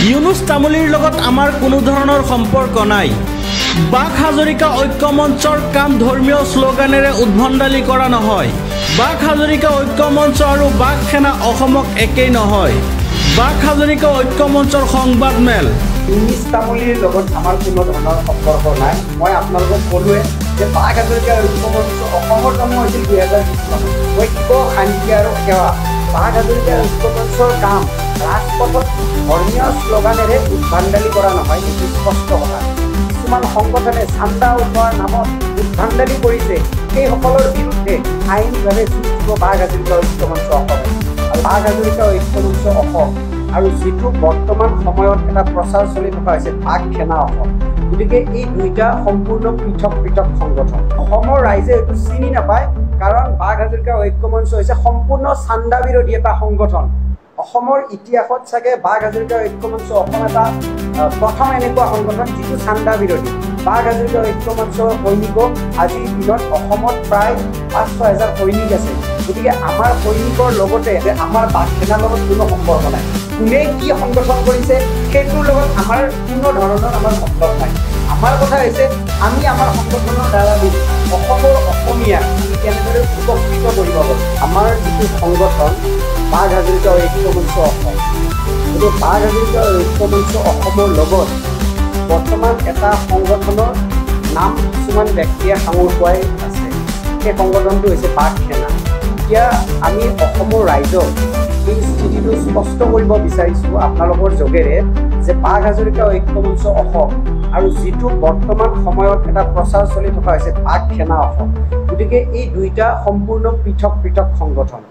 ইউনুছ তামুলীৰ লগত আমাৰ কোনো ধৰণৰ সম্পৰ্ক নাই। বাক হাজৰিকা ঐক্য মঞ্চৰ কাম ধৰ্মীয় শ্লোগানেৰে উদ্ভণ্ডালি কৰা নহয়। বাক হাজৰিকা ঐক্য মঞ্চ আৰু বাক সেনা অসমক একেই নহয়। বাক হাজৰিকা ঐক্য মঞ্চৰ সংবাদ মেল। ইউনুছ তামুলীৰ লগত আমাৰ কোনো ধৰণৰ সম্পৰ্ক নাই। মই আপোনালোকক ক'লোৱে যে বাক হাজৰিকা ঐক্য মঞ্চ অসমৰ জন্ম হৈছিল 2020 চনত। ঐক্য শান্তি আৰু সেৱা। বাক হাজৰিকা ঐক্য মঞ্চৰ কাম ৰাজপথত ধৰ্মীয় শ্লোগানেৰে উদ্ভণ্ডালি কৰা নহয়, এইটো স্পষ্ট কথা। কিছুমান সংগঠনে চান্দা উঠোৱাৰ নামত উদ্ভণ্ডালি কৰিছে, সেইসকলৰ বিৰুদ্ধে আইনভাৱে যুঁজ দিব বাক হাজৰিকা ঐক্য মঞ্চ অসম আৰু বাক হাজৰিকা ঐক্য মঞ্চ অসম আৰু যিটো বৰ্তমান সময়ত এটা প্ৰচাৰ চলি থকা হৈছে বাক সেনা অসম। গতিকে এই দুইটা সম্পূৰ্ণ পৃথক পৃথক সংগঠন। অসমৰ ৰাইজে এইটো চিনি নাপায়, কাৰণ বাক হাজৰিকা ঐক্য মঞ্চ হৈছে সম্পূৰ্ণ চান্দা বিৰোধী এটা সংগঠন। অসমৰ ইতিহাসত চাগে বাক হাজৰিকা ঐক্য মঞ্চ অসম এটা প্ৰথম এনেকুৱা সংগঠন যিটো চান্দা বিৰোধী। বাক হাজৰিকা ঐক্য মঞ্চৰ সৈনিকক আজিৰ দিনত অসমত প্ৰায় 5-6 হাজাৰ সৈনিক আছে। গতিকে আমাৰ সৈনিকৰ লগতে আমাৰ বাক সেনাৰ লগত কোনো সম্পৰ্ক নাই। কোনে কি সংগঠন কৰিছে সেইটোৰ লগত আমাৰ কোনো ধৰণৰ আমাৰ মতলব নাই। আমাৰ কথা হৈছে আমি আমাৰ সংগঠনৰ দ্বাৰা অসমৰ অসমীয়া কেনেদৰে উপকৃত কৰিব পাৰোঁ। আমাৰ যিটো সংগঠন বাক হাজৰিকা ঐক্য মঞ্চ অসম, গতিকে বাক হাজৰিকা ঐক্য মঞ্চ অসমৰ লগত বৰ্তমান এটা সংগঠনৰ নাম কিছুমান ব্যক্তিয়ে সাঙুৰ খোৱাই আছে। সেই সংগঠনটো হৈছে বাক সেনা। এতিয়া আমি অসমৰ ৰাইজক এই স্থিতিটো স্পষ্ট কৰিব বিচাৰিছোঁ আপোনালোকৰ যোগেৰে যে বাক হাজৰিকা ঐক্য মঞ্চ অসম আৰু যিটো বৰ্তমান সময়ত এটা প্ৰচাৰ চলি থকা হৈছে বাক সেনা অসম। গতিকে এই দুইটা সম্পূৰ্ণ পৃথক পৃথক সংগঠন।